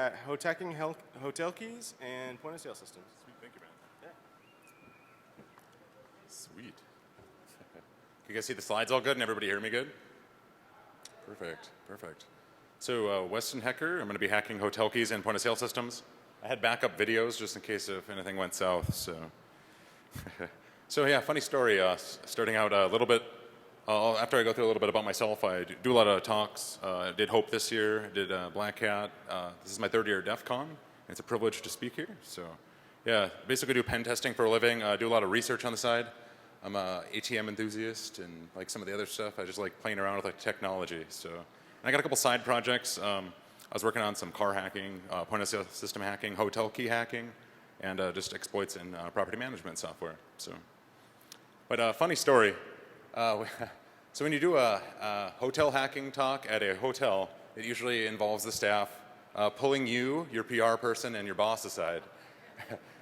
at hotel keys and point-of-sale systems. Sweet, thank you, man. Yeah. Sweet. You guys see the slides all good and everybody hear me good? Perfect, perfect. So Weston Hacker, I'm going to be hacking hotel keys and point-of-sale systems. I had backup videos just in case if anything went south. So yeah, funny story. Starting out a little bit, after I go through a little bit about myself, I do a lot of talks. I did Hope this year, I did Black Hat. This is my third year at DEF CON. It's a privilege to speak here. So yeah, basically do pen testing for a living. I do a lot of research on the side. I'm an ATM enthusiast and like some of the other stuff. I just like playing around with like technology. So, and I got a couple side projects. I was working on some car hacking, point-of-sale system hacking, hotel key hacking, and just exploits in property management software. So, but funny story. So when you do a hotel hacking talk at a hotel, it usually involves the staff pulling you, your PR person, and your boss aside,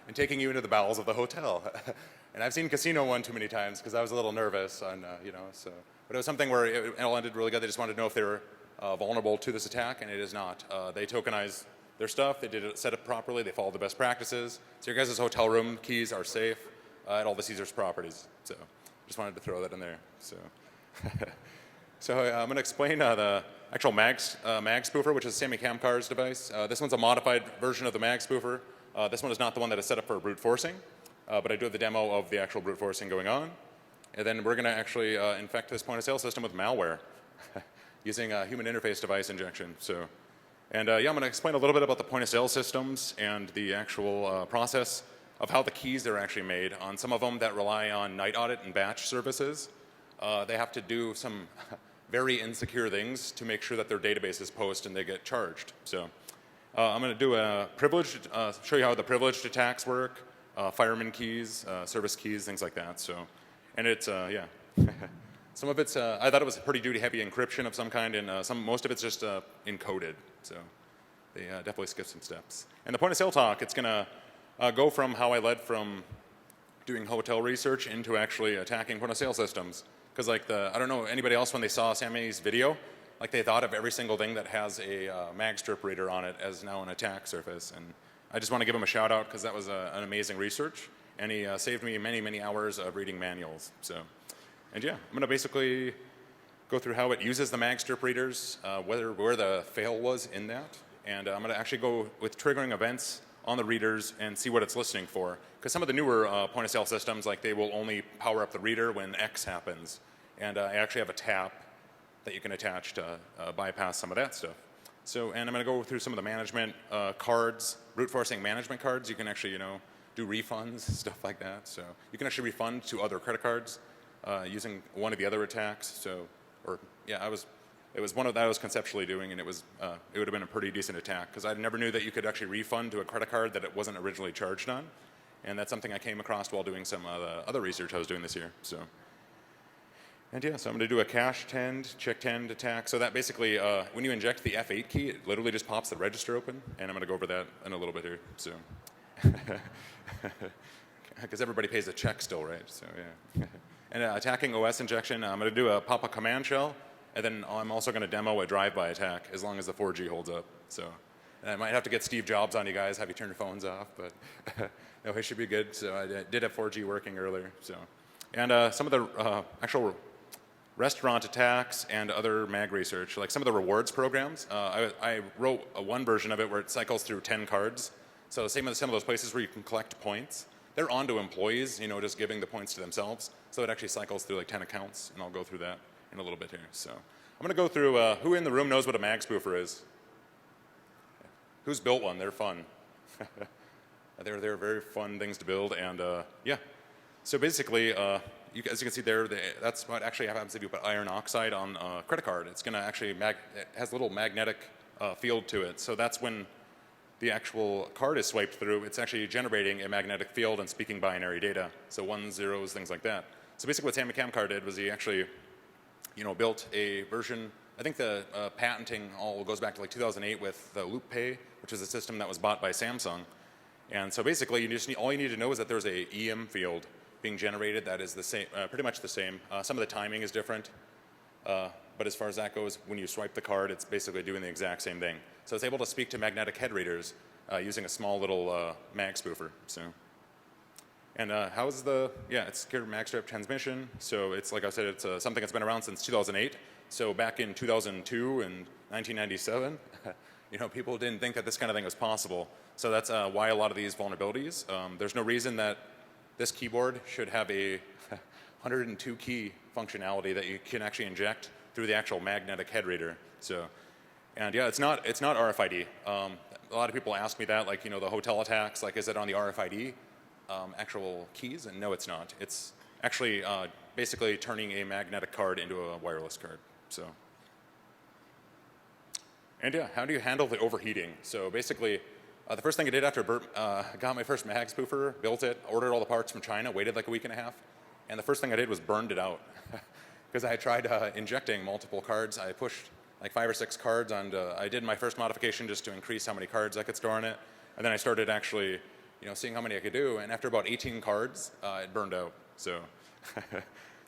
and taking you into the bowels of the hotel. And I've seen Casino one too many times because I was a little nervous on, so. But it was something where it all ended really good. They just wanted to know if they were vulnerable to this attack, and it is not. They tokenized their stuff. They did it set up properly. They followed the best practices. So your guys' hotel room keys are safe at all the Caesars properties. So just wanted to throw that in there. So, so I'm going to explain the actual mag spoofer, which is Sammy Kamkar's device. This one's a modified version of the mag spoofer. This one is not the one that is set up for brute forcing. But I do have the demo of the actual brute forcing going on. And then we're going to actually infect this point-of-sale system with malware using a human interface device injection. So, and yeah, I'm going to explain a little bit about the point-of-sale systems and the actual process of how the keys are actually made. On some of them that rely on night audit and batch services, they have to do some very insecure things to make sure that their database is post and they get charged. So I'm going to do a privileged, show you how the privileged attacks work. Fireman keys, service keys, things like that. So, and it's yeah, some of it's I thought it was pretty duty heavy encryption of some kind, and most of it's just encoded. So they definitely skip some steps. And the point of sale talk, it's gonna go from how I led from doing hotel research into actually attacking point of sale systems. Because like I don't know anybody else when they saw Sammy's video, like they thought of every single thing that has a Magstripe reader on it as now an attack surface. And I just want to give him a shout out because that was an amazing research, and he saved me many, many hours of reading manuals. So, and yeah, I'm going to basically go through how it uses the Magstripe readers, where the fail was in that, and I'm going to actually go with triggering events on the readers and see what it's listening for. Because some of the newer point of sale systems, like they will only power up the reader when X happens, and I actually have a tap that you can attach to bypass some of that stuff. So, and I'm going to go through some of the management cards, brute forcing management cards. You can actually, do refunds, stuff like that. So you can actually refund to other credit cards using one of the other attacks. So, or yeah, it was one of that I was conceptually doing, and it would have been a pretty decent attack because I never knew that you could actually refund to a credit card that it wasn't originally charged on, and that's something I came across while doing some of the other research I was doing this year. So. And yeah, so I'm going to do a cache tend, check tend attack. So that basically, when you inject the F8 key, it literally just pops the register open. And I'm going to go over that in a little bit here. So, because everybody pays a check still, right? So yeah. And attacking OS injection, I'm going to pop a command shell. And then I'm also going to demo a drive-by attack as long as the 4G holds up. So, and I might have to get Steve Jobs on you guys, have you turn your phones off. But no, it should be good. So I did have 4G working earlier. So, and some of the actual restaurant attacks and other mag research, like some of the rewards programs. I wrote one version of it where it cycles through 10 cards. So same with some of those places where you can collect points. They're onto employees, just giving the points to themselves. So it actually cycles through like 10 accounts, and I'll go through that in a little bit here. So I'm going to go through who in the room knows what a mag spoofer is? Who's built one? They're fun. They're very fun things to build, and yeah. So basically, as you can see there, that's what actually happens if you put iron oxide on a credit card. It's going to actually, it has a little magnetic field to it. So that's when the actual card is swiped through, it's actually generating a magnetic field and speaking binary data. So ones, zeros, things like that. So basically what Sammy Kamkar did was he actually, built a version. I think the patenting all goes back to like 2008 with the LoopPay, which is a system that was bought by Samsung. And so basically, all you need to know is that there's a EM field being generated that is the same, pretty much the same. Some of the timing is different. but as far as that goes, when you swipe the card, it's basically doing the exact same thing. So it's able to speak to magnetic head readers using a small little mag spoofer. So, and how's the, yeah, it's secure Magstripe transmission. So it's, like I said, it's something that's been around since 2008. So back in 2002 and 1997, you know, people didn't think that this kind of thing was possible. So that's why a lot of these vulnerabilities. There's no reason that this keyboard should have a 102 key functionality that you can actually inject through the actual magnetic head reader. So, and yeah, it's not RFID. A lot of people ask me that, like, you know, the hotel attacks, like, is it on the RFID actual keys? And no, it's not. It's actually basically turning a magnetic card into a wireless card. So, and yeah, how do you handle the overheating? So basically, the first thing I did after I got my first mag spoofer, built it, ordered all the parts from China, waited like a week and a half, and the first thing I did was burned it out. Because I had tried injecting multiple cards. I pushed like 5 or 6 cards on. I did my first modification just to increase how many cards I could store in it, and then I started actually, you know, seeing how many I could do. And after about 18 cards, it burned out. So,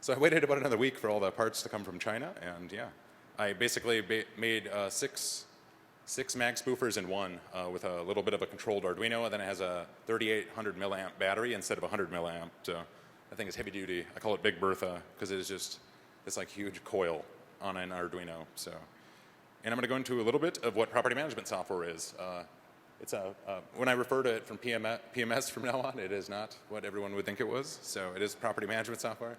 so I waited about another week for all the parts to come from China, and yeah, I basically made six mag spoofers in one with a little bit of a controlled Arduino, and then it has a 3,800 milliamp battery instead of 100 milliamp. So that thing is heavy duty. I call it Big Bertha because it is just this like huge coil on an Arduino. So, and I'm going to go into a little bit of what property management software is. It's when I refer to it from PMS from now on, it is not what everyone would think it was. So it is property management software.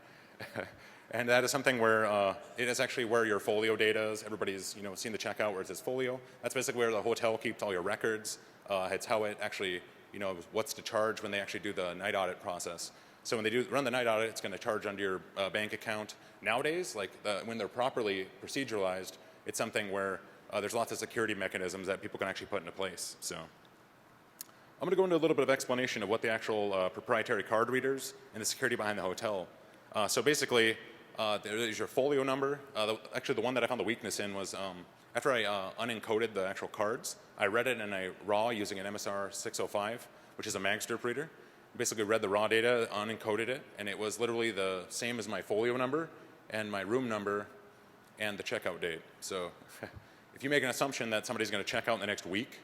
And that is something where it is actually where your folio data is. Everybody's, you know, seen the checkout where it says folio. That's basically where the hotel keeps all your records. It's how it actually, you know, what's to charge when they actually do the night audit process. So when they run the night audit, it's going to charge under your bank account. Nowadays, like when they're properly proceduralized, it's something where there's lots of security mechanisms that people can actually put into place. So I'm going to go into a little bit of explanation of what the actual proprietary card readers and the security behind the hotel. So basically, there's your folio number. Actually, the one that I found the weakness in was after I unencoded the actual cards, I read it in a RAW using an MSR 605, which is a Magstripe reader. Basically read the raw data, unencoded it, and it was literally the same as my folio number and my room number and the checkout date. So if you make an assumption that somebody's going to check out in the next week,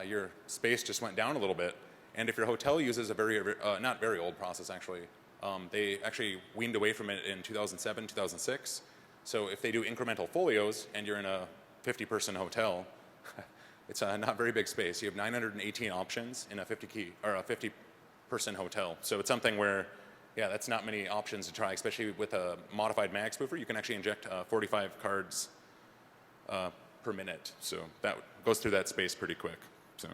your space just went down a little bit. And if your hotel uses a not very old process actually, they actually weaned away from it in 2007, 2006. So if they do incremental folios and you're in a 50-person hotel, it's a not very big space. You have 918 options in a 50-person hotel. So it's something where, yeah, that's not many options to try, especially with a modified mag spoofer. You can actually inject 45 cards per minute. So that goes through that space pretty quick. So,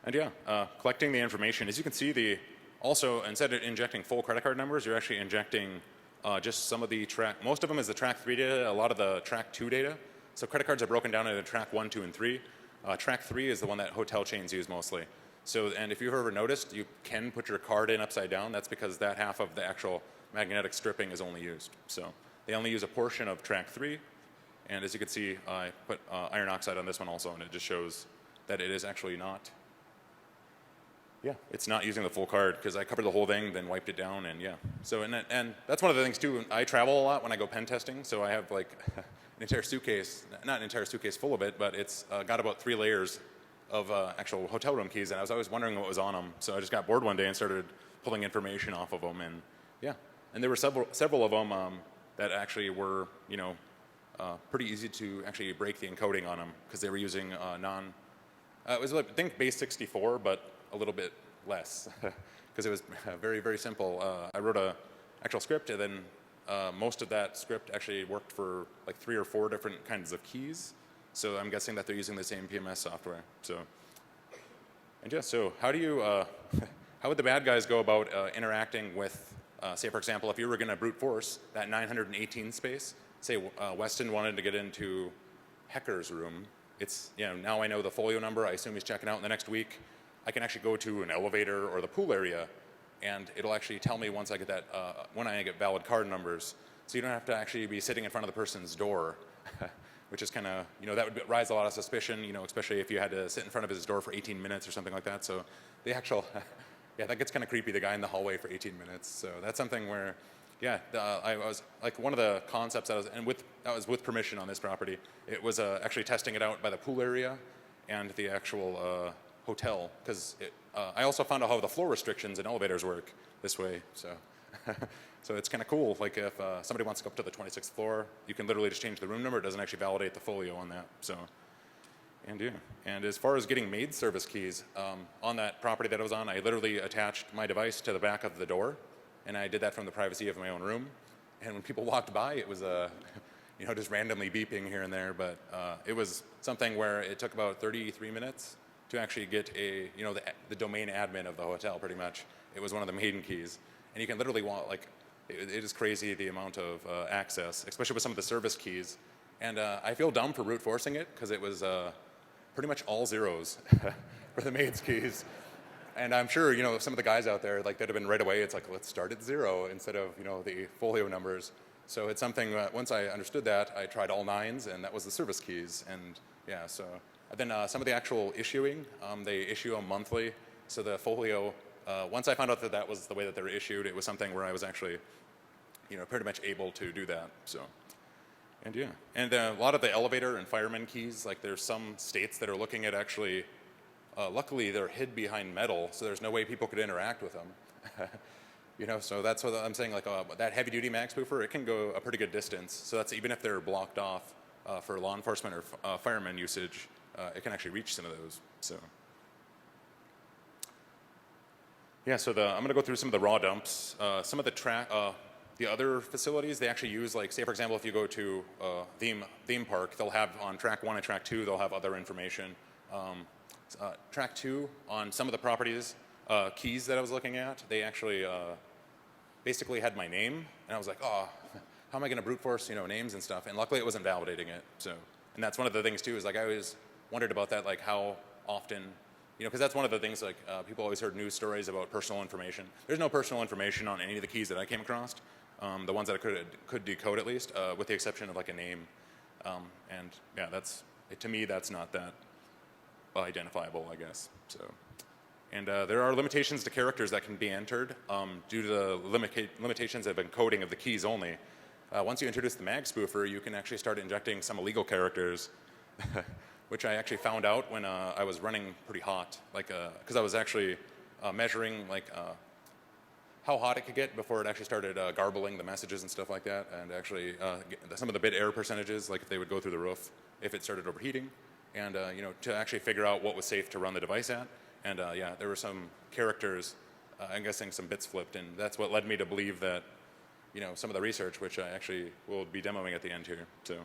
and yeah, collecting the information. As you can see, also instead of injecting full credit card numbers, you're actually injecting just some of the track. Most of them is the track 3 data, a lot of the track 2 data. So credit cards are broken down into track 1, 2, and 3. Track 3 is the one that hotel chains use mostly. So, and if you've ever noticed, you can put your card in upside down. That's because that half of the actual magnetic stripping is only used. So they only use a portion of track 3. And as you can see, I put iron oxide on this one also, and it just shows that it is actually not. Yeah, it's not using the full card because I covered the whole thing, then wiped it down, and yeah. So, and that's one of the things too. I travel a lot when I go pen testing, so I have like an entire suitcase, not an entire suitcase full of it, but it's got about 3 layers of actual hotel room keys, and I was always wondering what was on them. So I just got bored one day and started pulling information off of them, and yeah. And there were several of them that actually were, you know, pretty easy to actually break the encoding on them because they were using it was I think base 64, but a little bit less because it was very, very simple. I wrote a actual script, and then most of that script actually worked for like 3 or 4 different kinds of keys. So I'm guessing that they're using the same PMS software. So, and yeah, so how do you, how would the bad guys go about interacting with, say for example, if you were going to brute force that 918 space, say Weston wanted to get into Hecker's room, it's, you know, now I know the folio number, I assume he's checking out in the next week. I can actually go to an elevator or the pool area, and it'll actually tell me once I get that, when I get valid card numbers. So you don't have to actually be sitting in front of the person's door, which is kind of, you know, that would raise a lot of suspicion, you know, especially if you had to sit in front of his door for 18 minutes or something like that. So the actual, yeah, that gets kind of creepy, the guy in the hallway for 18 minutes. So that's something where yeah, I was like one of the concepts that was with permission on this property. It was actually testing it out by the pool area and the actual hotel, because I also found out how the floor restrictions in elevators work this way. So, so it's kind of cool. Like if somebody wants to go up to the 26th floor, you can literally just change the room number. It doesn't actually validate the folio on that. So, and yeah. And as far as getting maid service keys on that property that I was on, I literally attached my device to the back of the door, and I did that from the privacy of my own room. And when people walked by, it was you know, just randomly beeping here and there. But it was something where it took about 33 minutes to actually get you know, the domain admin of the hotel, pretty much. It was one of the maiden keys. And you can literally like, it is crazy the amount of access, especially with some of the service keys. And I feel dumb for brute forcing it, because it was pretty much all zeros for the maid's keys. And I'm sure, you know, some of the guys out there, like, that'd have been right away, it's like, let's start at 0 instead of, you know, the folio numbers. So it's something, once I understood that, I tried all 9s, and that was the service keys. And yeah, so then some of the actual issuing, they issue them monthly. So the folio, once I found out that that was the way that they were issued, it was something where I was actually, you know, pretty much able to do that. So, and yeah. And a lot of the elevator and fireman keys, like there's some states that are looking at actually, luckily they're hid behind metal, so there's no way people could interact with them. You know, so that's what I'm saying, like that heavy duty mag spoofer, it can go a pretty good distance. So that's even if they're blocked off for law enforcement or fireman usage, it can actually reach some of those. So yeah, so I'm going to go through some of the raw dumps. Some of the other facilities, they actually use, like, say for example, if you go to theme park, they'll have on track 1 and track 2, they'll have other information. Track 2 on some of the properties, keys that I was looking at, they actually basically had my name, and I was like, oh, how am I going to brute force, you know, names and stuff? And luckily it wasn't validating it. So, and that's one of the things too, is like I always wondered about that, like how often, you know, because that's one of the things, like people always heard news stories about personal information. There's no personal information on any of the keys that I came across, the ones that I could decode at least, with the exception of like a name. And yeah, to me, that's not that identifiable, I guess. So, and there are limitations to characters that can be entered due to the limitations of encoding of the keys only. Once you introduce the mag spoofer, you can actually start injecting some illegal characters, which I actually found out when I was running pretty hot, like because I was actually measuring like how hot it could get before it actually started garbling the messages and stuff like that, and actually some of the bit error percentages, like if they would go through the roof if it started overheating, and you know, to actually figure out what was safe to run the device at. And yeah, there were some characters, I'm guessing some bits flipped, and that's what led me to believe that, you know, some of the research, which I actually will be demoing at the end here. So,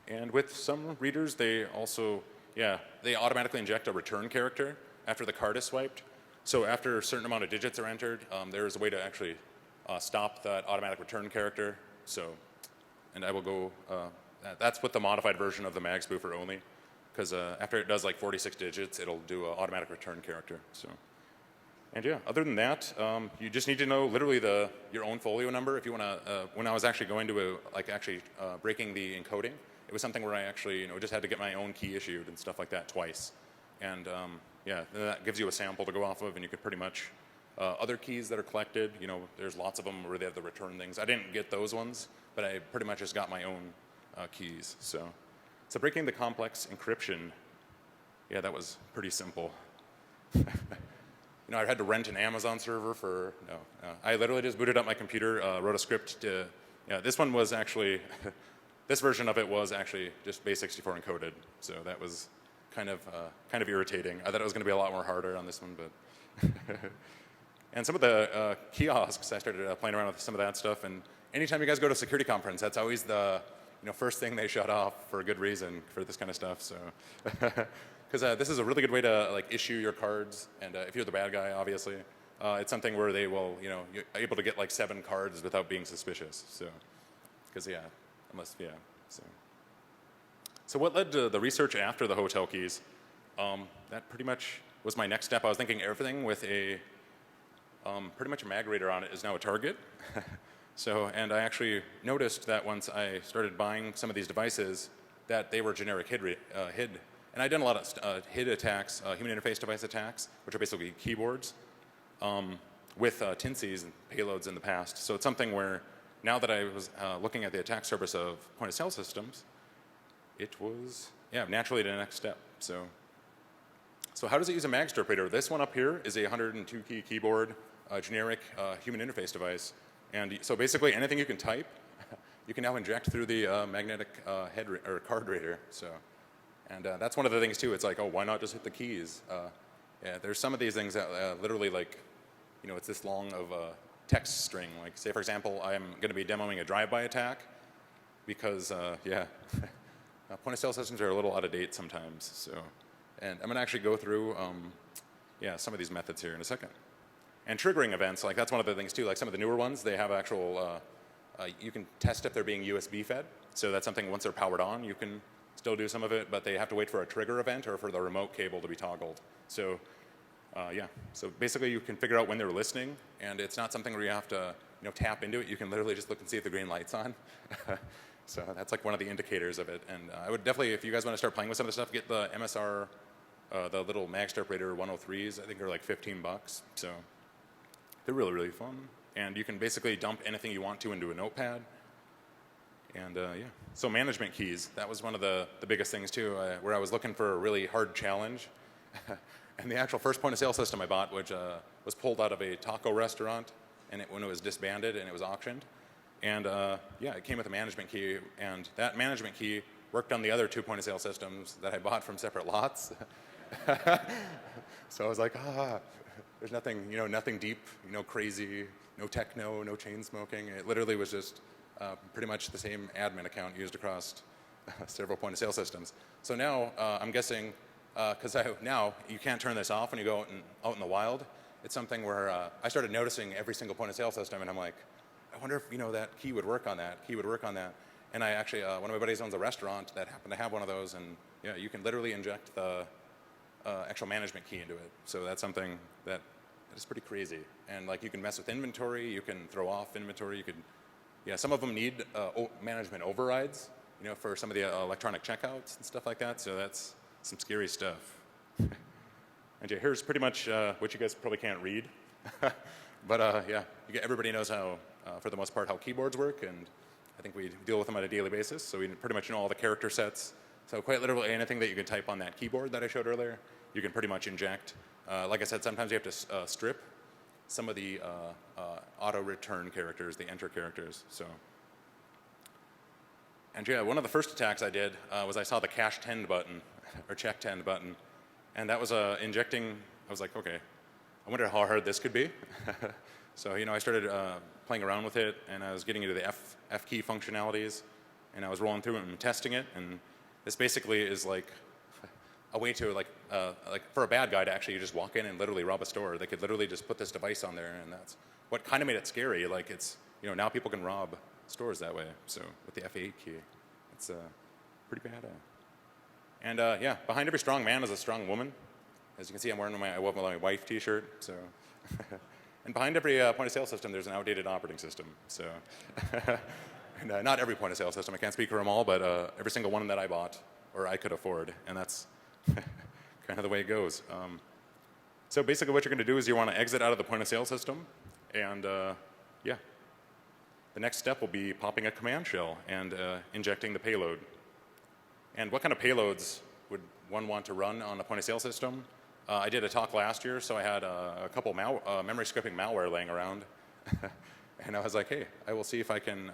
and with some readers, they also, yeah, they automatically inject a return character after the card is swiped. So after a certain amount of digits are entered, there is a way to actually stop that automatic return character. So, and I will go, that's with the modified version of the mag spoofer only, because after it does like 46 digits, it'll do an automatic return character. So, and yeah, other than that, you just need to know literally your own folio number. If you want to, when I was actually going to breaking the encoding, it was something where I actually, you know, just had to get my own key issued and stuff like that twice. And yeah, that gives you a sample to go off of, and you could pretty much, other keys that are collected, you know, there's lots of them where they have the return things. I didn't get those ones, but I pretty much just got my own keys. So breaking the complex encryption, yeah, that was pretty simple. You know, I had to rent an Amazon server for, I literally just booted up my computer, wrote a script to, yeah, this one was actually, this version of it was actually just base64 encoded. So that was kind of irritating. I thought it was going to be a lot more harder on this one, but. And some of the kiosks, I started playing around with some of that stuff. And anytime you guys go to a security conference, that's always the first thing they shut off for a good reason for this kind of stuff. So, because this is a really good way to like issue your cards, and if you're the bad guy, obviously, it's something where they will, you know, you're able to get like 7 cards without being suspicious. So, because yeah, unless yeah. So what led to the research after the hotel keys? That pretty much was my next step. I was thinking everything with a pretty much a mag reader on it is now a target. So, and I actually noticed that once I started buying some of these devices, that they were generic HID. And I'd done a lot of HID attacks, human interface device attacks, which are basically keyboards. with TNCs and payloads in the past. So it's something where now that I was looking at the attack surface of point-of-sale systems, it was, naturally the next step. So how does it use a Magstripe reader? This one up here is a 102-key keyboard, generic human interface device. And so basically anything you can type, you can now inject through the magnetic or card reader. So, and that's one of the things too. It's like, oh, why not just hit the keys? There's some of these things that literally like, it's this long of a text string. Like, say for example, I'm going to be demoing a drive-by attack because, point-of-sale systems are a little out of date sometimes. So, and I'm going to actually go through, some of these methods here in a second. And triggering events, like that's one of the things too. Like some of the newer ones, they have actual. You can test if they're being USB fed. So that's something once they're powered on, you can still do some of it, but they have to wait for a trigger event or for the remote cable to be toggled. So, so basically you can figure out when they're listening, and it's not something where you have to tap into it. You can literally just look and see if the green light's on. So that's like one of the indicators of it. And I would definitely, if you guys want to start playing with some of this stuff, get the MSR, the little Magstripe Raider 103s. I think they're like $15. So they're really, really fun. And you can basically dump anything you want to into a notepad. And so management keys, that was one of the biggest things too, where I was looking for a really hard challenge. And the actual first point of sale system I bought, which was pulled out of a taco restaurant and when it was disbanded and it was auctioned. And it came with a management key, and that management key worked on the other 2 point of sale systems that I bought from separate lots. So I was like, there's nothing, nothing deep, crazy, no techno, no chain smoking. It literally was just pretty much the same admin account used across several point of sale systems. So now I'm guessing, because now you can't turn this off when you go out in the wild. It's something where I started noticing every single point of sale system, and I'm like, I wonder if that key would work on that. And I actually, one of my buddies owns a restaurant that happened to have one of those, and you can literally inject the actual management key into it. So that's something that is pretty crazy. And like you can mess with inventory, you can throw off inventory, you could, some of them need management overrides, for some of the electronic checkouts and stuff like that. So that's some scary stuff. And here's pretty much what you guys probably can't read. But everybody knows how, for the most part, how keyboards work, and I think we deal with them on a daily basis. So we pretty much know all the character sets. So quite literally anything that you can type on that keyboard that I showed earlier, you can pretty much inject. Like I said, sometimes you have to strip some of the auto-return characters, the enter characters. So, and one of the first attacks I did was I saw the cache 10 button, or check 10 button, and that was injecting. I was like, okay, I wonder how hard this could be. So, I started playing around with it, and I was getting into the F key functionalities, and I was rolling through it and testing it, and this basically is like a way to like for a bad guy to actually just walk in and literally rob a store. They could literally just put this device on there, and that's what kind of made it scary. Like it's, now people can rob stores that way. So with the F8 key, it's pretty bad. And behind every strong man is a strong woman. As you can see, I'm wearing my wife T-shirt. So, and behind every point of sale system, there's an outdated operating system. So, and not every point of sale system. I can't speak for them all, but every single one that I bought or I could afford, and that's kind of the way it goes. So basically, what you're going to do is you want to exit out of the point of sale system, and the next step will be popping a command shell and injecting the payload. And what kind of payloads would one want to run on a point of sale system? I did a talk last year, so I had a couple memory skipping malware laying around. And I was like, hey, I will see if I can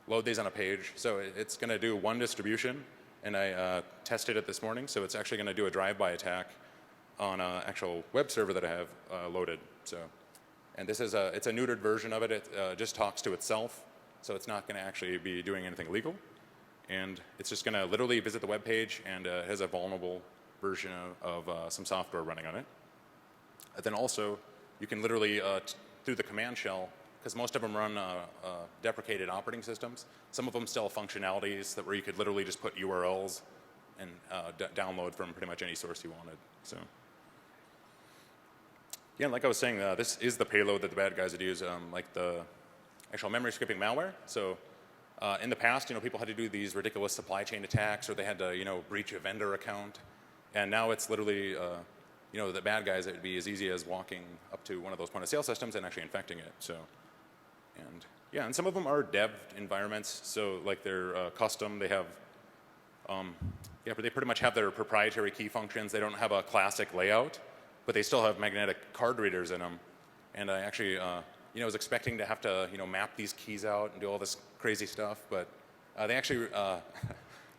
load these on a page. So it's going to do one distribution, and I tested it this morning. So it's actually going to do a drive-by attack on an actual web server that I have loaded. So, and this is it's a neutered version of it. It just talks to itself, so it's not going to actually be doing anything illegal. And it's just going to literally visit the web page, and it has a vulnerable version of some software running on it. And then also, you can literally, through the command shell, because most of them run deprecated operating systems, some of them still have functionalities where you could literally just put URLs and download from pretty much any source you wanted. So, yeah, like I was saying, this is the payload that the bad guys would use, like the actual memory skipping malware. So, in the past, people had to do these ridiculous supply chain attacks, or they had to, breach a vendor account. And now it's literally, the bad guys, it would be as easy as walking up to one of those point of sale systems and actually infecting it. So, and yeah, and some of them are dev environments. So like they're custom. They have, but they pretty much have their proprietary key functions. They don't have a classic layout, but they still have magnetic card readers in them. And I actually, was expecting to have to, map these keys out and do all this crazy stuff, but they actually,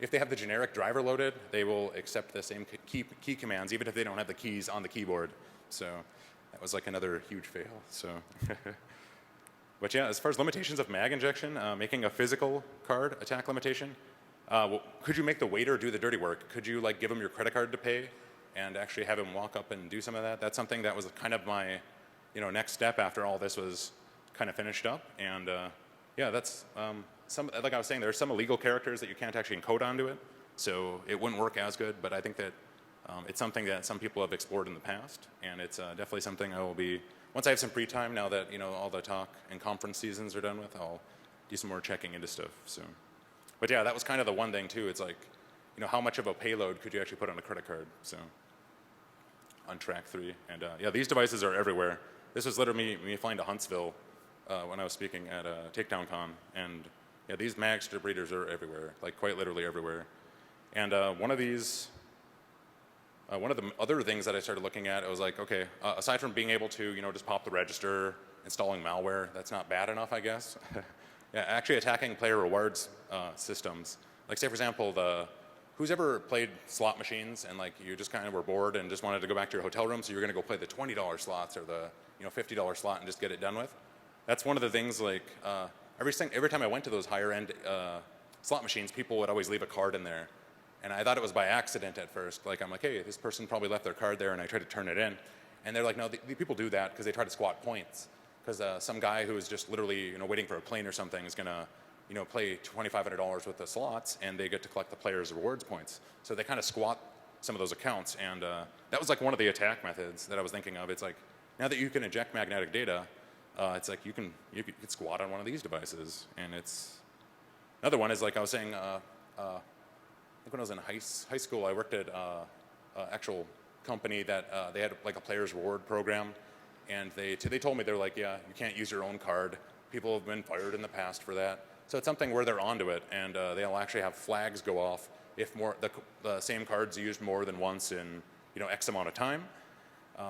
if they have the generic driver loaded, they will accept the same key commands, even if they don't have the keys on the keyboard. So that was like another huge fail. So, but yeah, as far as limitations of mag injection, making a physical card attack limitation, could you make the waiter do the dirty work? Could you like give him your credit card to pay and actually have him walk up and do some of that? That's something that was kind of my, next step after all this was kind of finished up. And yeah, that's like I was saying, there's some illegal characters that you can't actually encode onto it, so it wouldn't work as good. But I think that it's something that some people have explored in the past, and it's definitely something I will be, once I have some free time, now that all the talk and conference seasons are done with, I'll do some more checking into stuff. So, but yeah, that was kind of the one thing too. It's like, how much of a payload could you actually put on a credit card? So, on track 3, and yeah, these devices are everywhere. This was literally me flying to Huntsville when I was speaking at Takedown Con, and yeah, these Magstripe readers are everywhere, like quite literally everywhere. And one of the other things that I started looking at, I was like, okay, aside from being able to, just pop the register, installing malware, that's not bad enough, I guess. Yeah, actually attacking player rewards systems. Like say, for example, who's ever played slot machines and like you just kind of were bored and just wanted to go back to your hotel room, so you're going to go play the $20 slots or the $50 slot and just get it done with? That's one of the things, like, every time I went to those higher-end slot machines, people would always leave a card in there. And I thought it was by accident at first. Like, I'm like, hey, this person probably left their card there, and I tried to turn it in. And they're like, no, the people do that because they try to squat points. Because some guy who is just literally, waiting for a plane or something is going to, play $2,500 worth of slots, and they get to collect the player's rewards points. So they kind of squat some of those accounts. And that was like one of the attack methods that I was thinking of. It's like, now that you can inject magnetic data, it's like you could squat on one of these devices. And it's another one is like I was saying, I think when I was in high school, I worked at an actual company that they had like a player's reward program, and they told me, they're like, yeah, you can't use your own card. People have been fired in the past for that. So it's something where they're onto it, and they'll actually have flags go off if the same card's used more than once in X amount of time.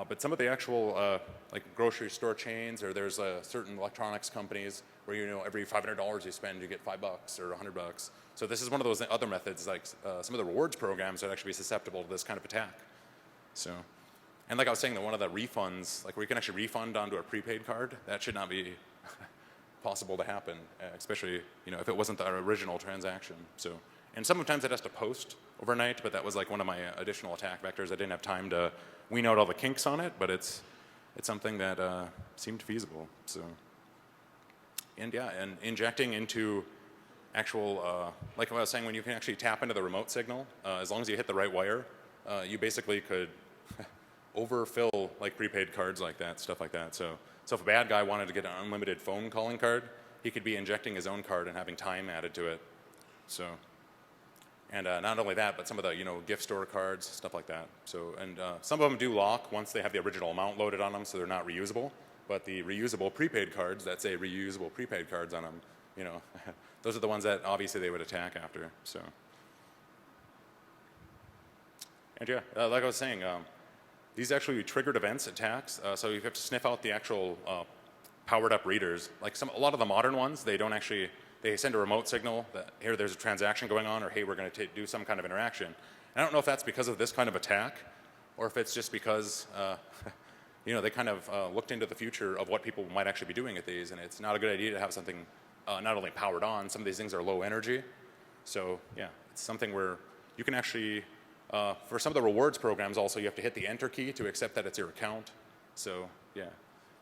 But some of the actual like grocery store chains, or there's certain electronics companies where every $500 you spend you get $5 or $100. So this is one of those other methods, like some of the rewards programs that actually be susceptible to this kind of attack. So, and like I was saying, that one of the refunds, like where you can actually refund onto a prepaid card, that should not be possible to happen, especially if it wasn't the original transaction. So, and sometimes it has to post overnight, but that was like one of my additional attack vectors. I didn't have time to wean out all the kinks on it, but it's something that seemed feasible. So, and yeah, and injecting into actual, like what I was saying, when you can actually tap into the remote signal, as long as you hit the right wire, you basically could overfill like prepaid cards like that, stuff like that. So if a bad guy wanted to get an unlimited phone calling card, he could be injecting his own card and having time added to it. So, and not only that, but some of the gift store cards, stuff like that. So, and some of them do lock once they have the original amount loaded on them, so they're not reusable. But the reusable prepaid cards that say reusable prepaid cards on them, those are the ones that obviously they would attack after. So, and yeah, like I was saying, these actually triggered events, attacks. So you have to sniff out the actual powered up readers. Like a lot of the modern ones, they don't actually. They send a remote signal that here there's a transaction going on, or hey, we're going to do some kind of interaction. And I don't know if that's because of this kind of attack, or if it's just because they kind of looked into the future of what people might actually be doing at these, and it's not a good idea to have something not only powered on. Some of these things are low energy, so yeah, it's something where you can actually for some of the rewards programs also you have to hit the enter key to accept that it's your account. So yeah,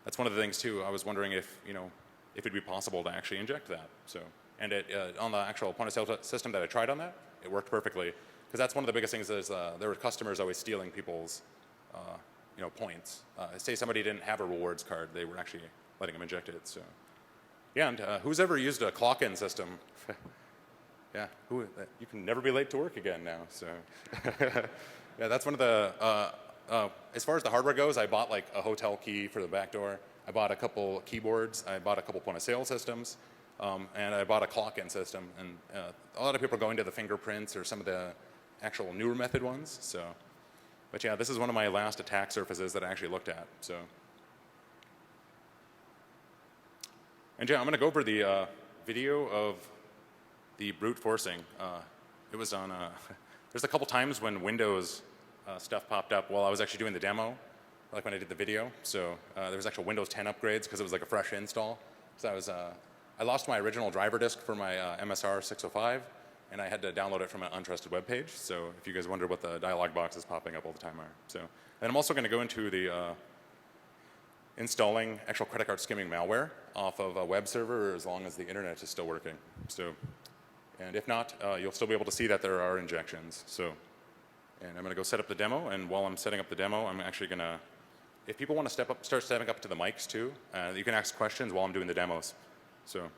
that's one of the things too. I was wondering if if it'd be possible to actually inject that. So, and on the actual point of sale system that I tried on that, it worked perfectly. Because that's one of the biggest things is there were customers always stealing people's points. Say somebody didn't have a rewards card, they were actually letting them inject it. So, yeah, and who's ever used a clock-in system? Yeah, you can never be late to work again now. So, yeah, that's one of the as far as the hardware goes, I bought like a hotel key for the back door. I bought a couple keyboards. I bought a couple point-of-sale systems. And I bought a clock-in system. And a lot of people are going to the fingerprints or some of the actual newer method ones. So, but yeah, this is one of my last attack surfaces that I actually looked at. So, and yeah, I'm going to go over the video of the brute forcing. It was on. There's a couple times when Windows stuff popped up while I was actually doing the demo, like when I did the video. So there was actual Windows 10 upgrades because it was like a fresh install. So I lost my original driver disk for my MSR 605, and I had to download it from an untrusted web page. So if you guys wonder what the dialog boxes popping up all the time are. So, and I'm also going to go into the installing actual credit card skimming malware off of a web server as long as the internet is still working. So, and if not, you'll still be able to see that there are injections. So, and I'm going to go set up the demo, and while I'm setting up the demo, I'm actually going to, if people want to start stepping up to the mics too, you can ask questions while I'm doing the demos. So,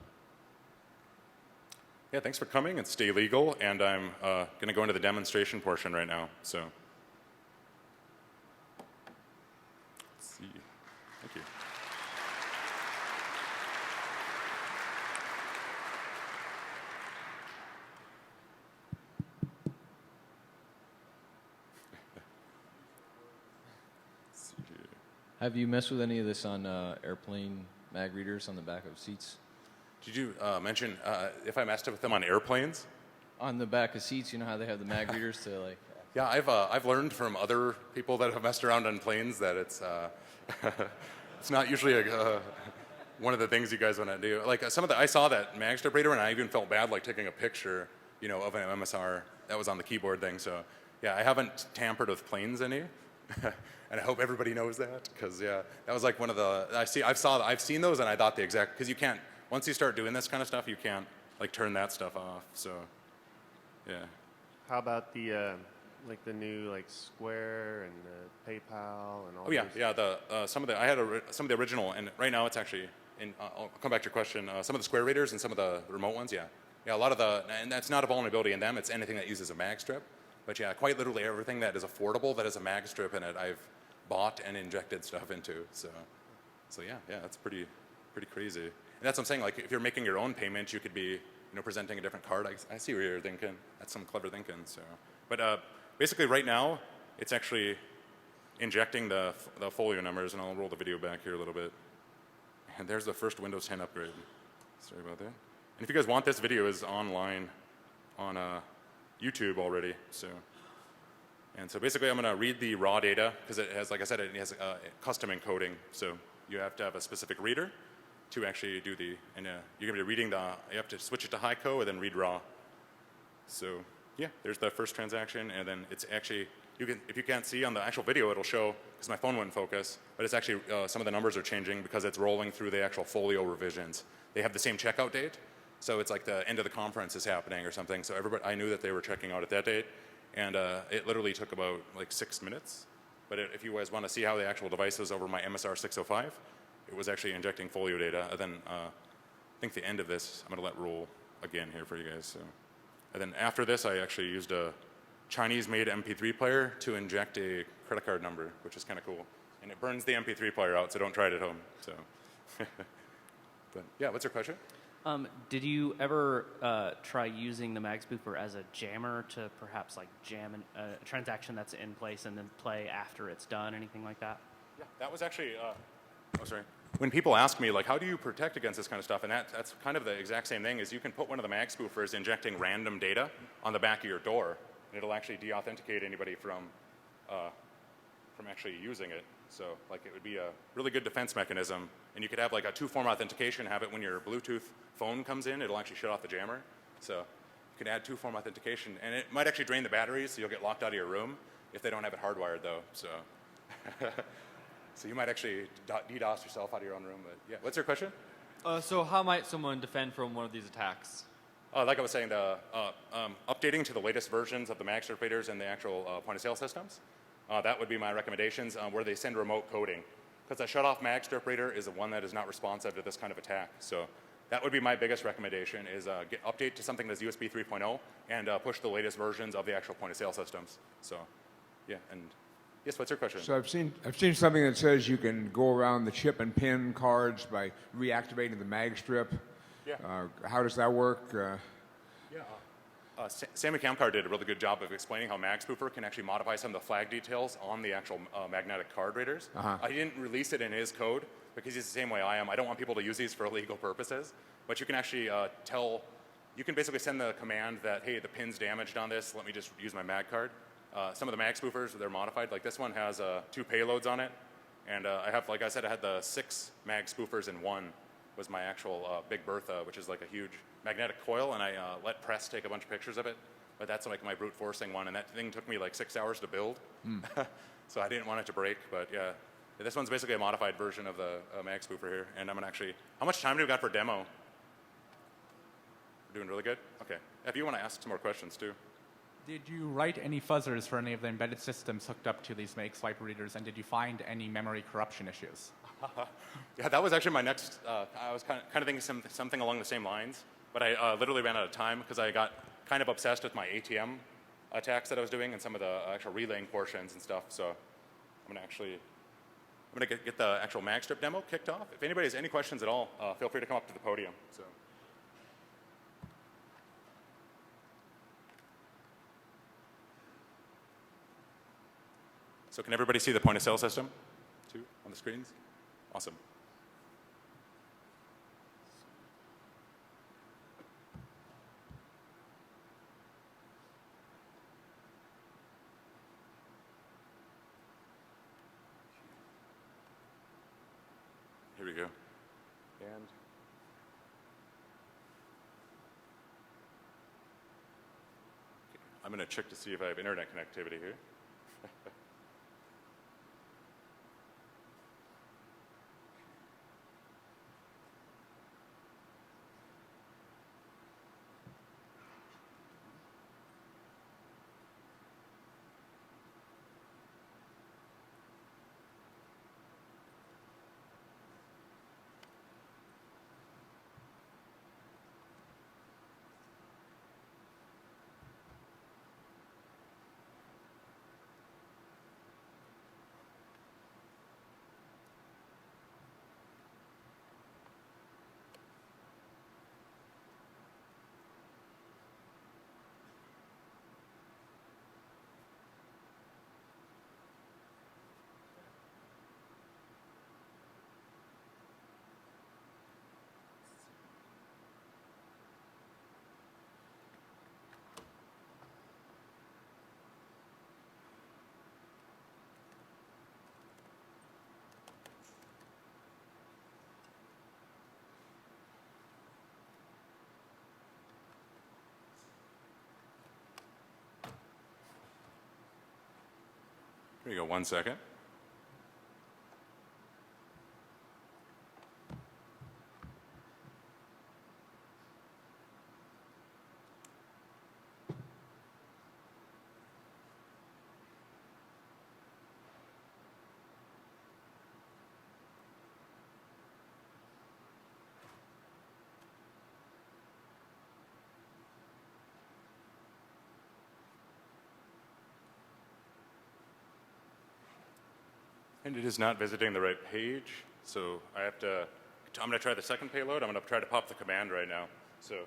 yeah, thanks for coming, and stay legal, and I'm going to go into the demonstration portion right now. So, let's see. Thank you. Have you messed with any of this on airplane mag readers on the back of seats? Did you mention if I messed with them on airplanes? On the back of seats, you know how they have the mag readers to like... Yeah, I've learned from other people that have messed around on planes that it's it's not usually one of the things you guys want to do. Like I saw that Magstripe reader, and I even felt bad like taking a picture, you know, of an MSR that was on the keyboard thing. So yeah, I haven't tampered with planes any. And I hope everybody knows that, because yeah, that was like one of the I've seen those, and I thought the exact, because you can't, once you start doing this kind of stuff, you can't like turn that stuff off. So yeah. How about the like the new like Square and the PayPal and all? Oh yeah, yeah. Some of the original, and right now it's actually I'll come back to your question. Some of the Square readers and some of the remote ones, yeah, yeah. A lot of and that's not a vulnerability in them. It's anything that uses a mag strip. But yeah, quite literally everything that is affordable that has a mag strip in it, I've bought and injected stuff into. So yeah, that's pretty crazy. And that's what I'm saying. Like if you're making your own payment, you could be presenting a different card. I see what you're thinking. That's some clever thinking. So, but basically right now it's actually injecting the folio numbers, and I'll roll the video back here a little bit. And there's the first Windows 10 upgrade. Sorry about that. And if you guys want, this video is online on YouTube already. So basically I'm going to read the raw data, because it has, like I said, it has custom encoding. So you have to have a specific reader to actually do and you're going to be reading you have to switch it to HiCo and then read raw. So yeah, there's the first transaction, and then it's actually, if you can't see on the actual video, it'll show, because my phone wouldn't focus, but it's actually, some of the numbers are changing because it's rolling through the actual folio revisions. They have the same checkout date. So it's like the end of the conference is happening or something. So I knew that they were checking out at that date. And it literally took about like 6 minutes. But if you guys want to see how the actual device is over my MSR 605, it was actually injecting folio data. And then I think the end of this, I'm going to let roll again here for you guys. So, and then after this, I actually used a Chinese-made MP3 player to inject a credit card number, which is kind of cool. And it burns the MP3 player out, so don't try it at home. So, but yeah, what's your question? Did you ever try using the mag spoofer as a jammer to perhaps like jam a transaction that's in place and then play after it's done, anything like that? Yeah, that was actually, sorry. When people ask me, like, how do you protect against this kind of stuff, and that's kind of the exact same thing, is you can put one of the mag spoofers injecting random data on the back of your door, and it'll actually de-authenticate anybody from actually using it. So like it would be a really good defense mechanism, and you could have like a two-form authentication, have it when your Bluetooth phone comes in, it'll actually shut off the jammer. So you can add two-form authentication, and it might actually drain the batteries, so you'll get locked out of your room if they don't have it hardwired though. So so you might actually DDoS yourself out of your own room. But yeah, what's your question? So how might someone defend from one of these attacks? Like I was saying, updating to the latest versions of the Magstripe readers and the actual point-of-sale systems. That would be my recommendations, where they send remote coding. Because a shut-off Magstripe reader is the one that is not responsive to this kind of attack. So that would be my biggest recommendation, is update to something that's USB 3.0 and push the latest versions of the actual point-of-sale systems. So yeah, and Yes, what's your question? So I've seen something that says you can go around the chip and pin cards by reactivating the Magstripe. Yeah. How does that work? Sammy Kamkar did a really good job of explaining how Magspoofer can actually modify some of the flag details on the actual magnetic card readers. I didn't release it in his code because he's the same way I am. I don't want people to use these for illegal purposes. But you can actually you can basically send the command that, hey, the pin's damaged on this, let me just use my mag card. Some of the mag spoofers, they're modified. Like this one has 2 payloads on it. And I have, like I said, I had the 6 mag spoofers in one was my actual Big Bertha, which is like a huge magnetic coil. And I let Press take a bunch of pictures of it. But that's like my brute forcing one. And that thing took me like 6 hours to build. So I didn't want it to break. But yeah, this one's basically a modified version of the mag spoofer here. And I'm going to actually, how much time do we got for demo? We're doing really good? Okay. If you want to ask some more questions too. Did you write any fuzzers for any of the embedded systems hooked up to these Magstripe readers, and did you find any memory corruption issues? Yeah, that was actually my next, I was kind of thinking something along the same lines, but I literally ran out of time because I got kind of obsessed with my ATM attacks that I was doing and some of the actual relaying portions and stuff, so I'm going to get the actual Magstripe demo kicked off. If anybody has any questions at all, feel free to come up to the podium. So can everybody see the point of sale system too on the screens? Awesome. Here we go. And I'm going to check to see if I have internet connectivity here. Here you go, 1 second. And it is not visiting the right page, so I'm going to try the second payload. I'm going to try to pop the command right now. So.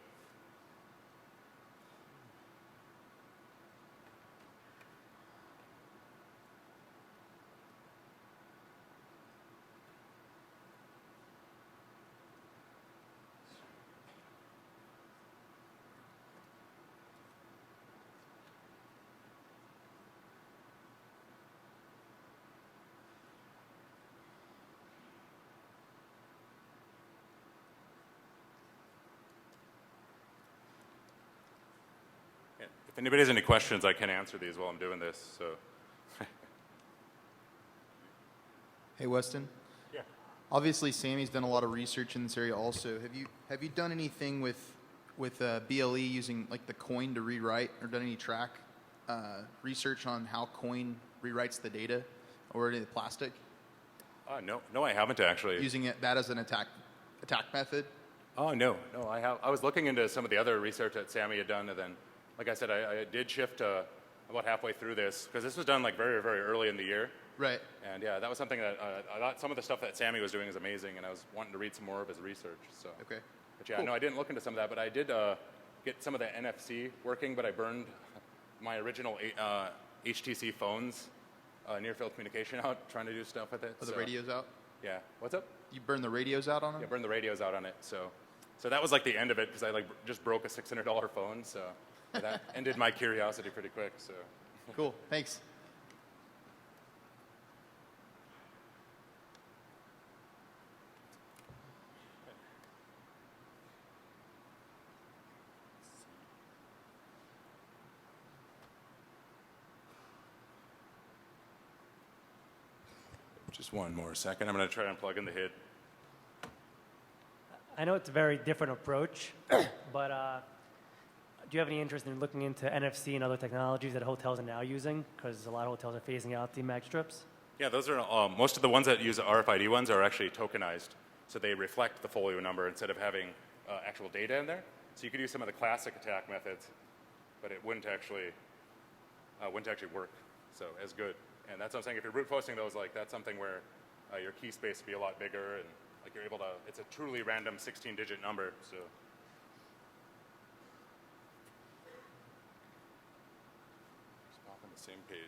If anybody has any questions, I can answer these while I'm doing this. So. Hey, Weston. Yeah. Obviously, Sammy's done a lot of research in this area. Also, have you done anything with BLE using like the coin to rewrite, or done any track research on how coin rewrites the data, or any of the plastic? No, I haven't actually. Using that as an attack method? Oh no, I was looking into some of the other research that Sammy had done, and then, like I said, I did shift about halfway through this, because this was done like very, very early in the year. Right. And yeah, that was something that I thought some of the stuff that Sammy was doing is amazing, and I was wanting to read some more of his research. So. Okay. But yeah, Cool. no, I didn't look into some of that, but I did get some of the NFC working, but I burned my original HTC phones near field communication out trying to do stuff with it. Are the radios out? Yeah. What's up? You burn the radios out on them? Yeah, burned the radios out on it. So that was like the end of it because I like just broke a $600 phone. So that ended my curiosity pretty quick. So. Cool. Thanks. Just one more second. I'm going to try and plug in the HID. I know it's a very different approach, but do you have any interest in looking into NFC and other technologies that hotels are now using? Because a lot of hotels are phasing out the mag strips. Yeah, those are most of the ones that use the RFID ones are actually tokenized, so they reflect the folio number instead of having actual data in there. So you could use some of the classic attack methods, but it wouldn't actually work so as good. And that's what I'm saying. If you're brute forcing those, like that's something where your key space would be a lot bigger, and like you're able to. It's a truly random 16-digit number. So. Just pop on the same page.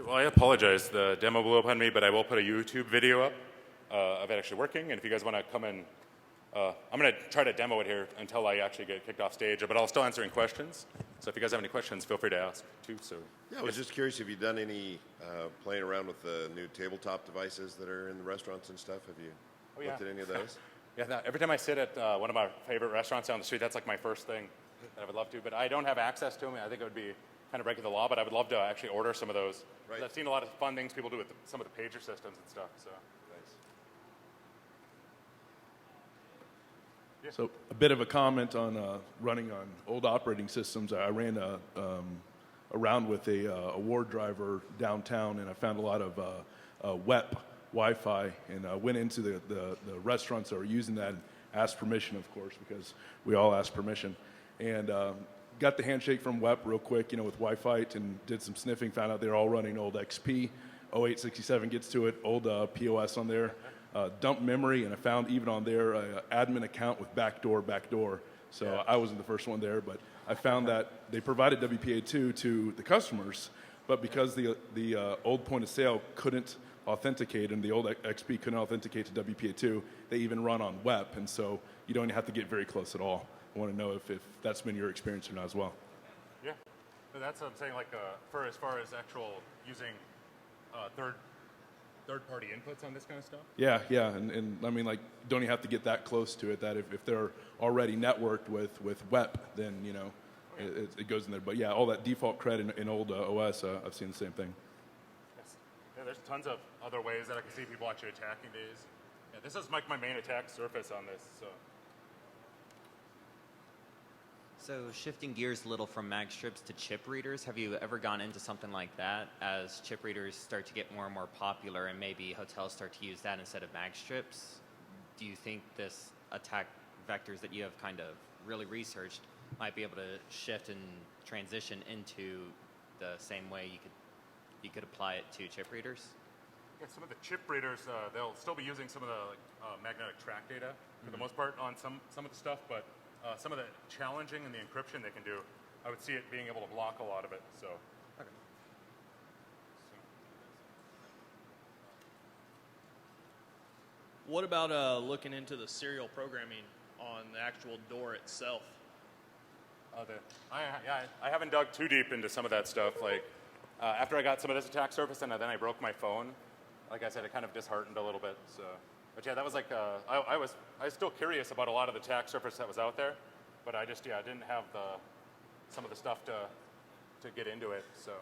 Well, I apologize. The demo blew up on me, but I will put a YouTube video up of it actually working. And if you guys want to come in, I'm going to try to demo it here until I actually get kicked off stage, but I'll still answering questions. So if you guys have any questions, feel free to ask too. So yeah, I was just curious, have you done any playing around with the new tabletop devices that are in the restaurants and stuff? Have you looked at any of those? Yeah, no, every time I sit at one of my favorite restaurants down the street, that's like my first thing that I would love to. But I don't have access to them. I think it would be kind of breaking the law, but I would love to actually order some of those. Right. I've seen a lot of fun things people do with some of the pager systems and stuff. So. Nice. So a bit of a comment on running on old operating systems. I ran around with a ward driver downtown, and I found a lot of WEP Wi-Fi, and went into the restaurants that were using that and asked permission, of course, because we all ask permission. And got the handshake from WEP real quick, with Wi-Fi, and did some sniffing, found out they're all running old XP. 0867 gets to it, old POS on there. Dump memory, and I found even on their admin account with backdoor. So yeah. I wasn't the first one there, but I found that they provided WPA2 to the customers, but because the old point of sale couldn't authenticate and the old XP couldn't authenticate to WPA2, they even run on WEP, and so you don't have to get very close at all. I want to know if that's been your experience or not as well. Yeah, but that's what I'm saying. Like for as far as actual using third-party inputs on this kind of stuff. Yeah, and I mean, like, don't you have to get that close to it? That if they're already networked with WEP, then it goes in there. But yeah, all that default cred in old OS, I've seen the same thing. Yes. Yeah, there's tons of other ways that I can see people actually attacking these. Yeah, this is like my main attack surface on this. So shifting gears a little from mag strips to chip readers, have you ever gone into something like that as chip readers start to get more and more popular and maybe hotels start to use that instead of mag strips? Do you think this attack vectors that you have kind of really researched might be able to shift and transition into the same way you could apply it to chip readers? Yeah, some of the chip readers, they'll still be using some of the magnetic track data for the most part on some of the stuff, but some of the challenging and the encryption they can do, I would see it being able to block a lot of it. So. Okay. What about looking into the serial programming on the actual door itself? I haven't dug too deep into some of that stuff. Like after I got some of this attack surface and then I broke my phone, like I said, it kind of disheartened a little bit. So, but yeah, that was like I was still curious about a lot of the attack surface that was out there, but I just I didn't have some of the stuff to get into it. So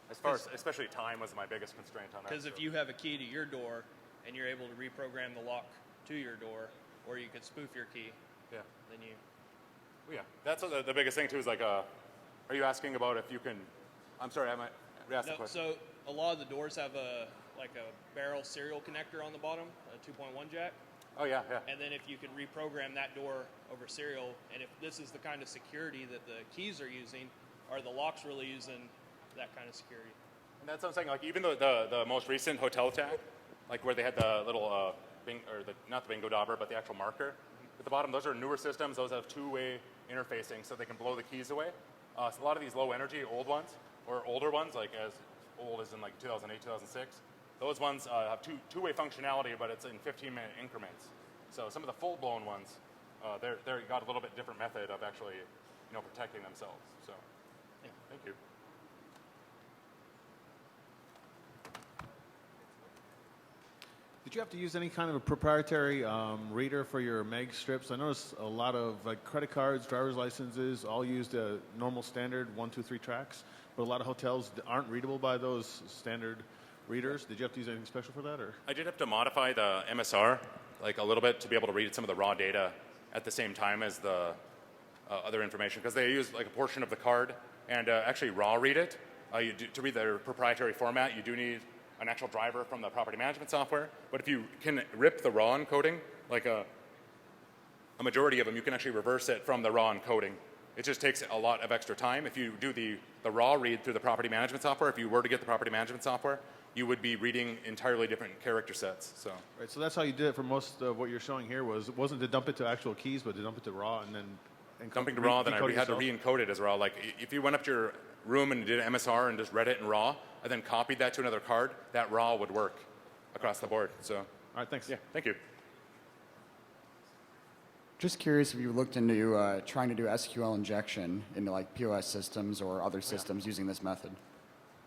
as far as especially time was my biggest constraint on that. Because if you have a key to your door and you're able to reprogram the lock to your door, or you could spoof your key, then you. Well, yeah, that's the biggest thing too. Is like, are you asking about if you can? I'm sorry, I might ask the question. So a lot of the doors have a barrel serial connector on the bottom, a 2.1 jack. Oh yeah, yeah. And then if you can reprogram that door over serial, and if this is the kind of security that the keys are using, are the locks really using that kind of security? And that's what I'm saying. Like even the most recent hotel attack, like where they had the little not the bingo dauber, but the actual marker at the bottom. Those are newer systems. Those have two-way interfacing, so they can blow the keys away. So a lot of these low-energy old ones or older ones, like as old as in like 2008, 2006, those ones have two-way functionality, but it's in 15-minute increments. So some of the full-blown ones, they're got a little bit different method of actually, protecting themselves. So, yeah, thank you. Did you have to use any kind of a proprietary reader for your mag strips? I noticed a lot of credit cards, driver's licenses, all used a normal standard 1, 2, 3 tracks, but a lot of hotels aren't readable by those standard readers. Did you have to use anything special for that, or? I did have to modify the MSR like a little bit to be able to read some of the raw data at the same time as the other information, because they use like a portion of the card and actually raw read it. To read their proprietary format, you do need an actual driver from the property management software. But if you can rip the raw encoding, like a majority of them, you can actually reverse it from the raw encoding. It just takes a lot of extra time. If you do the raw read through the property management software, if you were to get the property management software, you would be reading entirely different character sets. So, right, so that's how you did it for most of what you're showing here. Wasn't to dump it to actual keys, but to dump it to raw and then dumping to raw, then I had to re-encode it as raw. Like if you went up to your room and did an MSR and just read it in raw, and then copied that to another card, that raw would work across the board. So, all right, thanks. Yeah, thank you. Just curious if you looked into trying to do SQL injection into like POS systems or other systems using this method.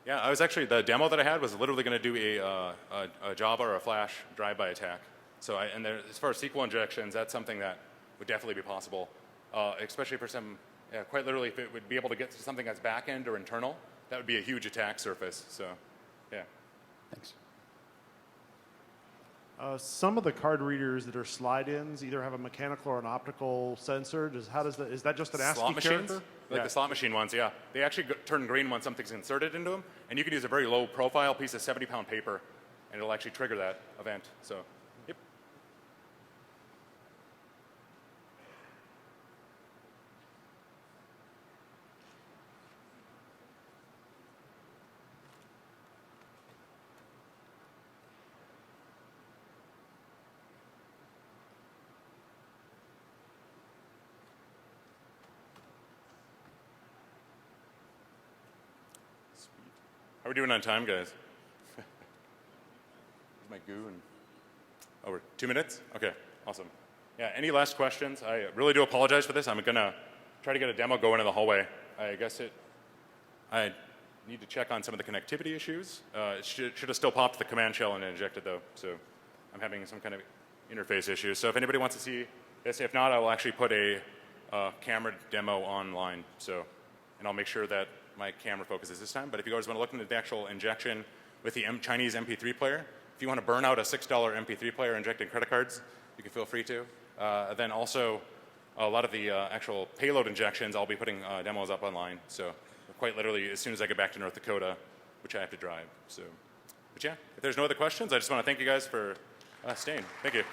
Yeah, I was actually, the demo that I had was literally going to do a Java or a Flash drive-by attack. So, as far as SQL injections, that's something that would definitely be possible, especially for some, quite literally, if it would be able to get to something that's back-end or internal, that would be a huge attack surface. So, yeah. Thanks. Some of the card readers that are slide-ins either have a mechanical or an optical sensor. Is that just an ASCII slot machines? character? Like the slot machine ones, yeah. They actually turn green when something's inserted into them, and you can use a very low-profile piece of 70-pound paper, and it'll actually trigger that event. So, yep. How are we doing on time, guys? Here's my goo. We're 2 minutes? Okay, awesome. Yeah, any last questions? I really do apologize for this. I'm going to try to get a demo going in the hallway. I need to check on some of the connectivity issues. It should have still popped the command shell and injected, though. So I'm having some kind of interface issues. So if anybody wants to see this, if not, I will actually put a camera demo online. And I'll make sure that my camera focuses this time. But if you guys want to look into the actual injection with the Chinese MP3 player, if you want to burn out a $6 MP3 player injecting credit cards, you can feel free to. Then also, a lot of the actual payload injections, I'll be putting demos up online. So quite literally, as soon as I get back to North Dakota, which I have to drive. So, but yeah, if there's no other questions, I just want to thank you guys for staying. Thank you.